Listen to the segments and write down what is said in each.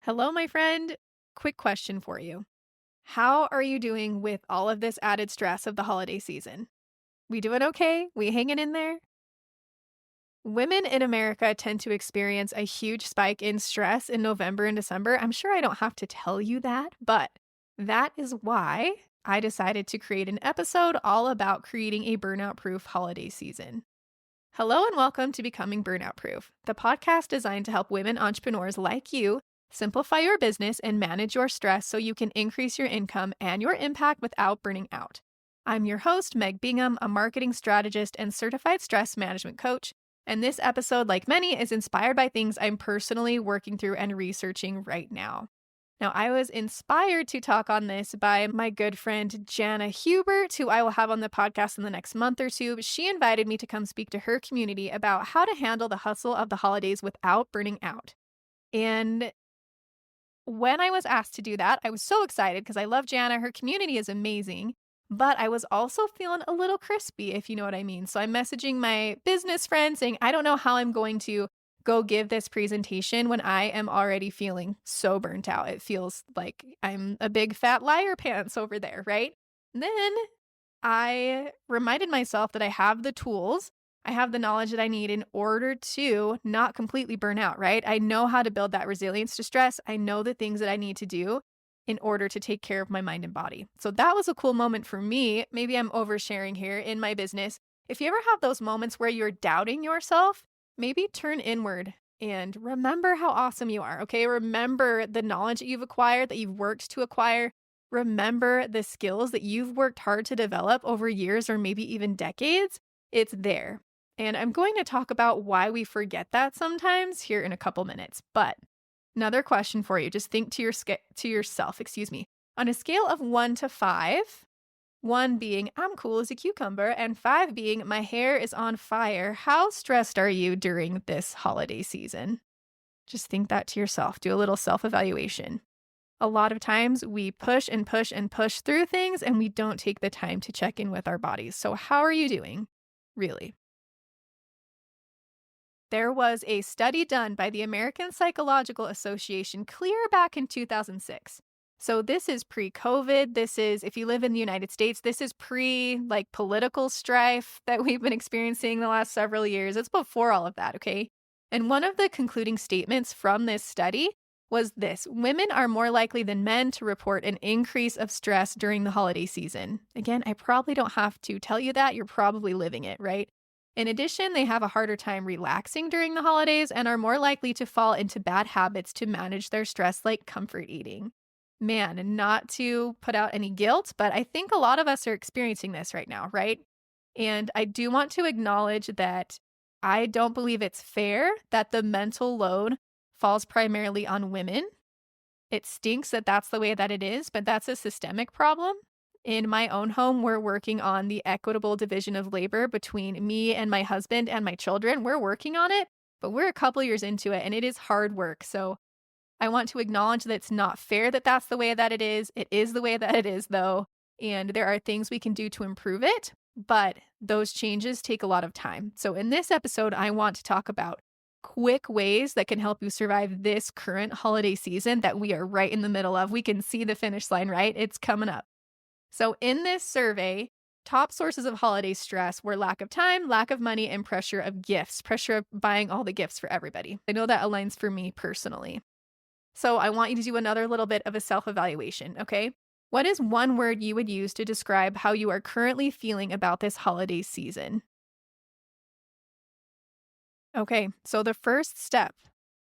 Hello, my friend. Quick question for you. How are you doing with all of this added stress of the holiday season? We doing okay? We hanging in there? Women in America tend to experience a huge spike in stress in November and December. I'm sure I don't have to tell you that, but that is why I decided to create an episode all about creating a burnout proof holiday season. Hello and welcome to Becoming Burnout Proof, the podcast designed to help women entrepreneurs like you simplify your business and manage your stress so you can increase your income and your impact without burning out. I'm your host, Meg Bingham, a marketing strategist and certified stress management coach. And this episode, like many, is inspired by things I'm personally working through and researching right now. Now, I was inspired to talk on this by my good friend Jana Hubert, who I will have on the podcast in the next month or two. She invited me to come speak to her community about how to handle the hustle of the holidays without burning out. And when I was asked to do that, I was so excited because I love Jana. Her community is amazing. But I was also feeling a little crispy, if you know what I mean. So I'm messaging my business friend saying, I don't know how I'm going to go give this presentation when I am already feeling so burnt out. It feels like I'm a big fat liar pants over there, right? And then I reminded myself that I have the tools, I have the knowledge that I need in order to not completely burn out, right? I know how to build that resilience to stress. I know the things that I need to do in order to take care of my mind and body. So that was a cool moment for me. Maybe I'm oversharing here in my business. If you ever have those moments where you're doubting yourself, maybe turn inward and remember how awesome you are, okay? Remember the knowledge that you've acquired, that you've worked to acquire. Remember the skills that you've worked hard to develop over years or maybe even decades. It's there. And I'm going to talk about why we forget that sometimes here in a couple minutes. But another question for you, just think to yourself, on a scale of 1 to 5, 1 being I'm cool as a cucumber and 5 being my hair is on fire, how stressed are you during this holiday season? Just think that to yourself. Do a little self-evaluation. A lot of times we push and push and push through things and we don't take the time to check in with our bodies. So how are you doing? Really? There was a study done by the American Psychological Association clear back in 2006. So this is pre-COVID. This is, if you live in the United States, this is political strife that we've been experiencing the last several years. It's before all of that, okay? And one of the concluding statements from this study was this: women are more likely than men to report an increase of stress during the holiday season. Again, I probably don't have to tell you that. You're probably living it, right? In addition, they have a harder time relaxing during the holidays and are more likely to fall into bad habits to manage their stress, like comfort eating. Man, not to put out any guilt, but I think a lot of us are experiencing this right now, right? And I do want to acknowledge that I don't believe it's fair that the mental load falls primarily on women. It stinks that that's the way that it is, but that's a systemic problem. In my own home, we're working on the equitable division of labor between me and my husband and my children. We're working on it, but we're a couple years into it and it is hard work. So I want to acknowledge that it's not fair that that's the way that it is. It is the way that it is, though. And there are things we can do to improve it, but those changes take a lot of time. So in this episode, I want to talk about quick ways that can help you survive this current holiday season that we are right in the middle of. We can see the finish line, right? It's coming up. So in this survey, top sources of holiday stress were lack of time, lack of money, and pressure of gifts, pressure of buying all the gifts for everybody. I know that aligns for me personally. So I want you to do another little bit of a self-evaluation, okay? What is one word you would use to describe how you are currently feeling about this holiday season? Okay, so the first step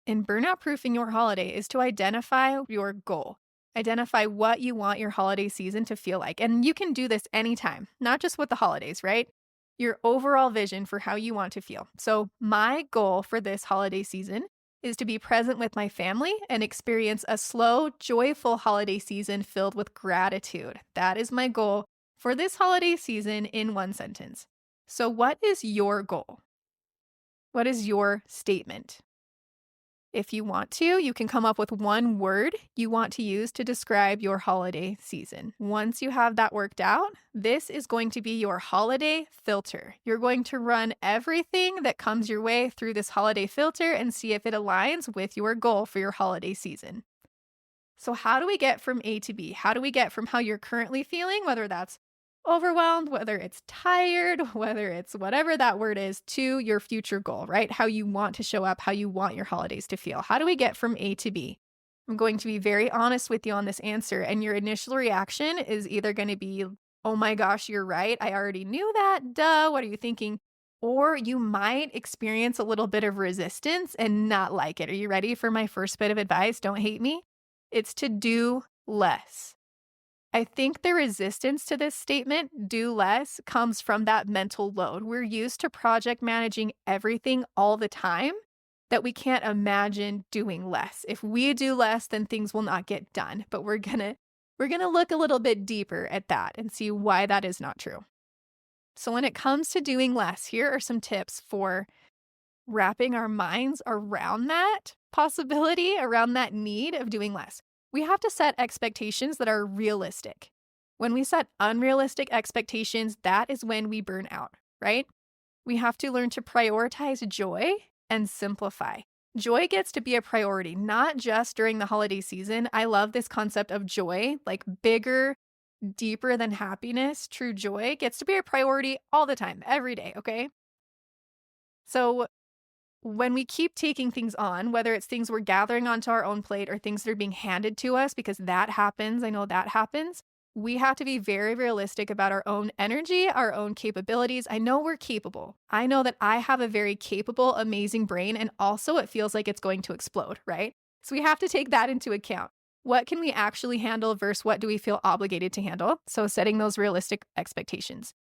in burnout proofing your holiday is to identify your goal. Identify what you want your holiday season to feel like. And you can do this anytime, not just with the holidays, right? Your overall vision for how you want to feel. So my goal for this holiday season is to be present with my family and experience a slow, joyful holiday season filled with gratitude. That is my goal for this holiday season in one sentence. So what is your goal? What is your statement? If you want to, you can come up with one word you want to use to describe your holiday season. Once you have that worked out, this is going to be your holiday filter. You're going to run everything that comes your way through this holiday filter and see if it aligns with your goal for your holiday season. So, how do we get from A to B? How do we get from how you're currently feeling, whether that's overwhelmed, whether it's tired, whether it's whatever that word is, to your future goal, right? How you want to show up, how you want your holidays to feel. How do we get from A to B? I'm going to be very honest with you on this answer. And your initial reaction is either going to be, oh my gosh, you're right. I already knew that. Duh. What are you thinking? Or you might experience a little bit of resistance and not like it. Are you ready for my first bit of advice? Don't hate me. It's to do less. I think the resistance to this statement, do less, comes from that mental load. We're used to project managing everything all the time that we can't imagine doing less. If we do less, then things will not get done. But we're going to look a little bit deeper at that and see why that is not true. So when it comes to doing less, here are some tips for wrapping our minds around that possibility, around that need of doing less. We have to set expectations that are realistic. When we set unrealistic expectations, that is when we burn out, right? We have to learn to prioritize joy and simplify. Joy gets to be a priority, not just during the holiday season. I love this concept of joy, like bigger, deeper than happiness. True joy gets to be a priority all the time, every day, okay? So when we keep taking things on, whether it's things we're gathering onto our own plate or things that are being handed to us, because that happens, I know that happens, we have to be very realistic about our own energy, our own capabilities. I know we're capable. I know that I have a very capable, amazing brain, and also it feels like it's going to explode, right? So we have to take that into account. What can we actually handle versus what do we feel obligated to handle? So setting those realistic expectations.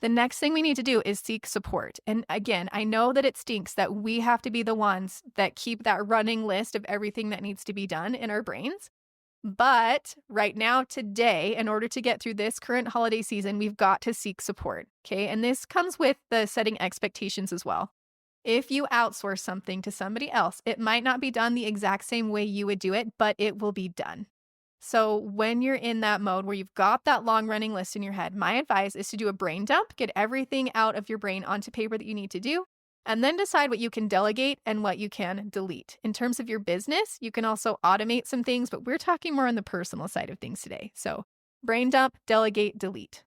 The next thing we need to do is seek support. And again, I know that it stinks that we have to be the ones that keep that running list of everything that needs to be done in our brains. But right now, today, in order to get through this current holiday season, we've got to seek support. Okay. And this comes with the setting expectations as well. If you outsource something to somebody else, it might not be done the exact same way you would do it, but it will be done. So when you're in that mode where you've got that long running list in your head, my advice is to do a brain dump, get everything out of your brain onto paper that you need to do, and then decide what you can delegate and what you can delete. In terms of your business, you can also automate some things, but we're talking more on the personal side of things today. So brain dump, delegate, delete.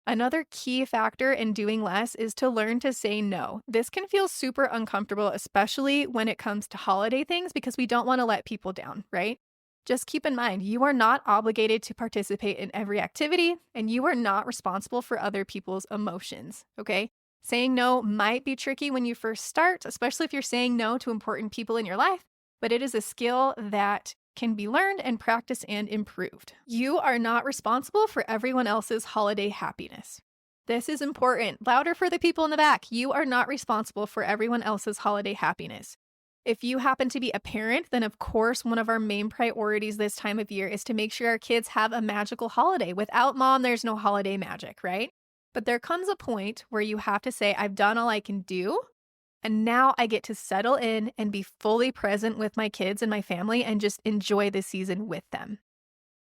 Another key factor in doing less is to learn to say no. This can feel super uncomfortable, especially when it comes to holiday things, because we don't want to let people down, right? Just keep in mind, you are not obligated to participate in every activity, and you are not responsible for other people's emotions, okay? Saying no might be tricky when you first start, especially if you're saying no to important people in your life, but it is a skill that can be learned and practiced and improved. You are not responsible for everyone else's holiday happiness. This is important. Louder for the people in the back. You are not responsible for everyone else's holiday happiness. If you happen to be a parent, then of course, one of our main priorities this time of year is to make sure our kids have a magical holiday. Without mom, there's no holiday magic, right? But there comes a point where you have to say, I've done all I can do. And now I get to settle in and be fully present with my kids and my family and just enjoy the season with them.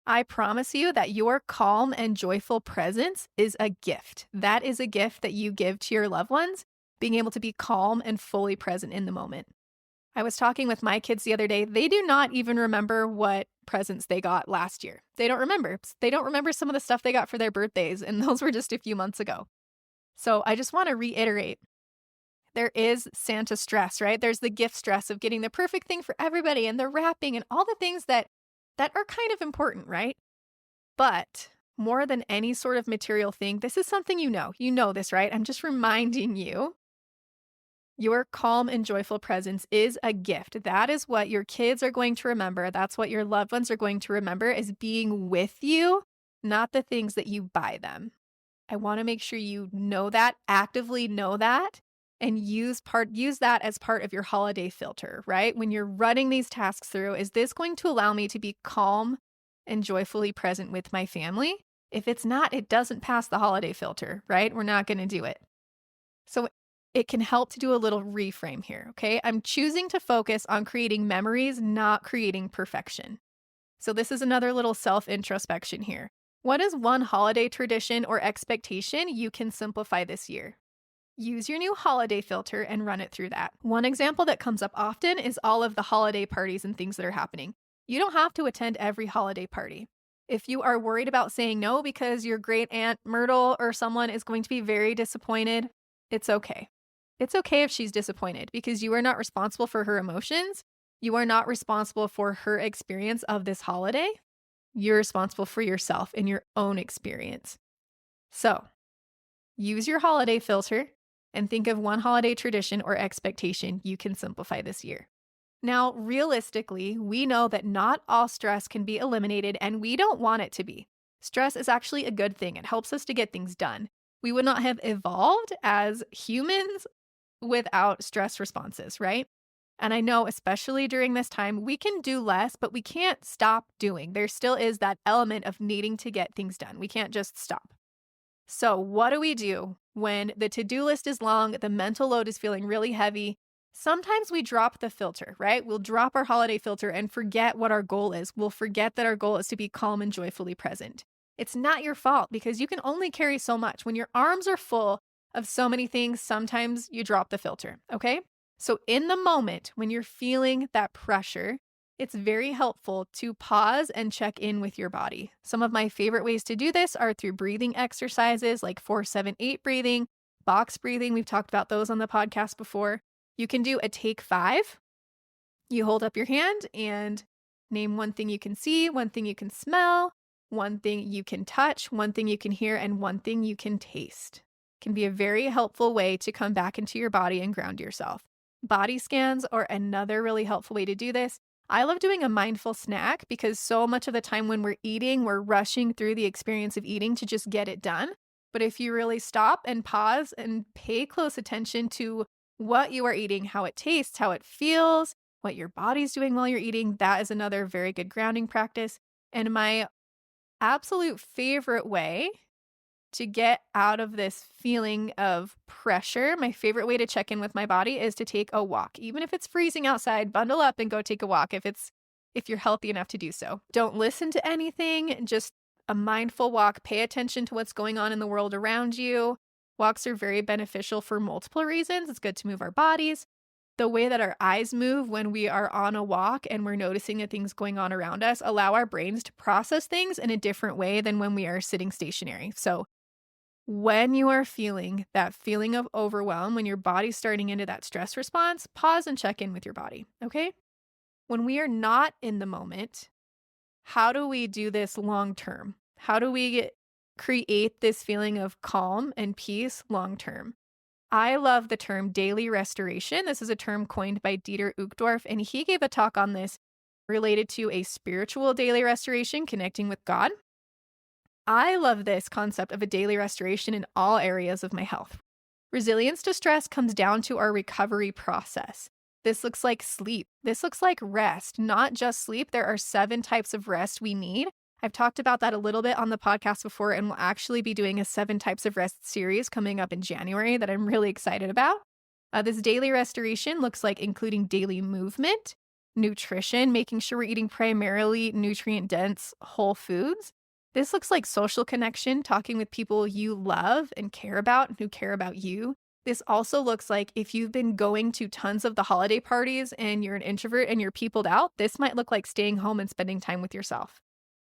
I promise you that your calm and joyful presence is a gift. That is a gift that you give to your loved ones, being able to be calm and fully present in the moment. I was talking with my kids the other day. They do not even remember what presents they got last year. They don't remember. They don't remember some of the stuff they got for their birthdays, and those were just a few months ago. So I just want to reiterate, there is Santa stress, right? There's the gift stress of getting the perfect thing for everybody and the wrapping and all the things that are kind of important, right? But more than any sort of material thing, this is something you know. You know this, right? I'm just reminding you. Your calm and joyful presence is a gift. That is what your kids are going to remember. That's what your loved ones are going to remember as being with you, not the things that you buy them. I want to make sure you know that, actively know that, and use that as part of your holiday filter, right? When you're running these tasks through, is this going to allow me to be calm and joyfully present with my family? If it's not, it doesn't pass the holiday filter, right? We're not going to do it. So it can help to do a little reframe here, okay? I'm choosing to focus on creating memories, not creating perfection. So this is another little self-introspection here. What is one holiday tradition or expectation you can simplify this year? Use your new holiday filter and run it through that. One example that comes up often is all of the holiday parties and things that are happening. You don't have to attend every holiday party. If you are worried about saying no because your great aunt Myrtle or someone is going to be very disappointed, it's okay. It's okay if she's disappointed because you are not responsible for her emotions. You are not responsible for her experience of this holiday. You're responsible for yourself and your own experience. So, use your holiday filter and think of one holiday tradition or expectation you can simplify this year. Now, realistically, we know that not all stress can be eliminated, and we don't want it to be. Stress is actually a good thing. It helps us to get things done. We would not have evolved as humans without stress responses, right? And I know, especially during this time, we can do less, but we can't stop doing. There still is that element of needing to get things done. We can't just stop. So, what do we do when the to-do list is long, the mental load is feeling really heavy? Sometimes we drop the filter, right? We'll drop our holiday filter and forget what our goal is. We'll forget that our goal is to be calm and joyfully present. It's not your fault because you can only carry so much. When your arms are full of so many things, sometimes you drop the filter, okay? So, in the moment when you're feeling that pressure, it's very helpful to pause and check in with your body. Some of my favorite ways to do this are through breathing exercises like 4-7-8 breathing, box breathing. We've talked about those on the podcast before. You can do a take 5. You hold up your hand and name one thing you can see, one thing you can smell, one thing you can touch, one thing you can hear, and one thing you can taste. Can be a very helpful way to come back into your body and ground yourself. Body scans are another really helpful way to do this. I love doing a mindful snack because so much of the time when we're eating, we're rushing through the experience of eating to just get it done. But if you really stop and pause and pay close attention to what you are eating, how it tastes, how it feels, what your body's doing while you're eating, that is another very good grounding practice. And my absolute favorite way to get out of this feeling of pressure, my favorite way to check in with my body is to take a walk. Even if it's freezing outside, bundle up and go take a walk if you're healthy enough to do so. Don't listen to anything, just a mindful walk. Pay attention to what's going on in the world around you. Walks are very beneficial for multiple reasons. It's good to move our bodies. The way that our eyes move when we are on a walk and we're noticing the things going on around us allow our brains to process things in a different way than when we are sitting stationary. So when you are feeling that feeling of overwhelm, when your body's starting into that stress response, pause and check in with your body, okay? When we are not in the moment, how do we do this long term? How do we create this feeling of calm and peace long term? I love the term daily restoration. This is a term coined by Dieter Uchtdorf, and he gave a talk on this related to a spiritual daily restoration, connecting with God. I love this concept of a daily restoration in all areas of my health. Resilience to stress comes down to our recovery process. This looks like sleep. This looks like rest, not just sleep. There are 7 types of rest we need. I've talked about that a little bit on the podcast before, and we'll actually be doing a 7 types of rest series coming up in January that I'm really excited about. This daily restoration looks like including daily movement, nutrition, making sure we're eating primarily nutrient-dense whole foods. This looks like social connection, talking with people you love and care about and who care about you. This also looks like if you've been going to tons of the holiday parties and you're an introvert and you're peopled out, this might look like staying home and spending time with yourself.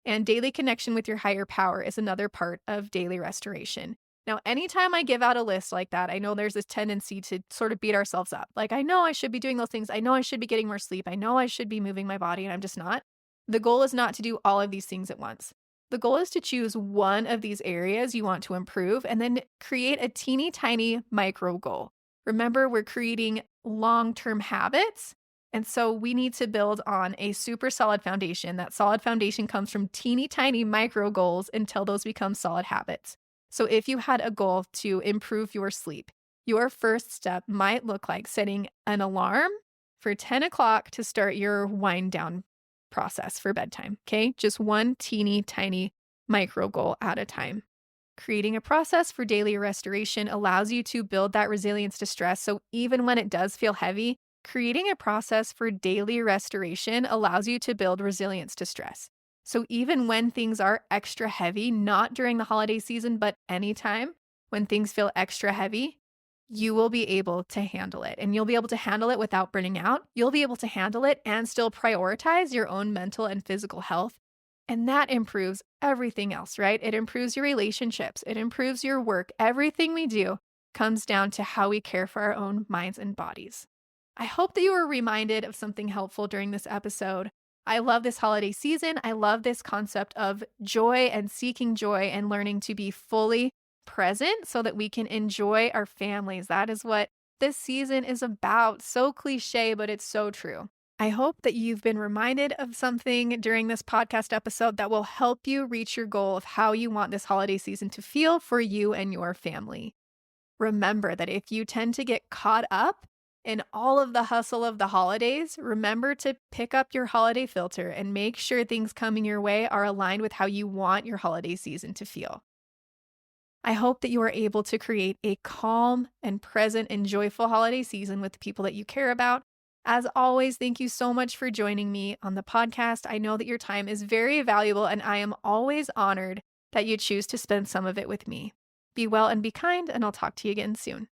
And daily connection with your higher power is another part of daily restoration. Now, anytime I give out a list like that, I know there's this tendency to sort of beat ourselves up. Like, I know I should be doing those things. I know I should be getting more sleep. I know I should be moving my body, and I'm just not. The goal is not to do all of these things at once. The goal is to choose one of these areas you want to improve and then create a teeny tiny micro goal. Remember, we're creating long-term habits. And so we need to build on a super solid foundation. That solid foundation comes from teeny tiny micro goals until those become solid habits. So if you had a goal to improve your sleep, your first step might look like setting an alarm for 10 o'clock to start your wind down process for bedtime, okay? Just one teeny tiny micro goal at a time. Creating a process for daily restoration allows you to build that resilience to stress. So even when it does feel heavy, creating a process for daily restoration allows you to build resilience to stress. So even when things are extra heavy, not during the holiday season, but anytime when things feel extra heavy, you will be able to handle it, and you'll be able to handle it without burning out. You'll be able to handle it and still prioritize your own mental and physical health. And that improves everything else, right? It improves your relationships, it improves your work. Everything we do comes down to how we care for our own minds and bodies. I hope that you were reminded of something helpful during this episode. I love this holiday season. I love this concept of joy and seeking joy and learning to be fully present so that we can enjoy our families. That is what this season is about. So cliche, but it's so true. I hope that you've been reminded of something during this podcast episode that will help you reach your goal of how you want this holiday season to feel for you and your family. Remember that if you tend to get caught up in all of the hustle of the holidays, remember to pick up your holiday filter and make sure things coming your way are aligned with how you want your holiday season to feel. I hope that you are able to create a calm and present and joyful holiday season with the people that you care about. As always, thank you so much for joining me on the podcast. I know that your time is very valuable, and I am always honored that you choose to spend some of it with me. Be well and be kind, and I'll talk to you again soon.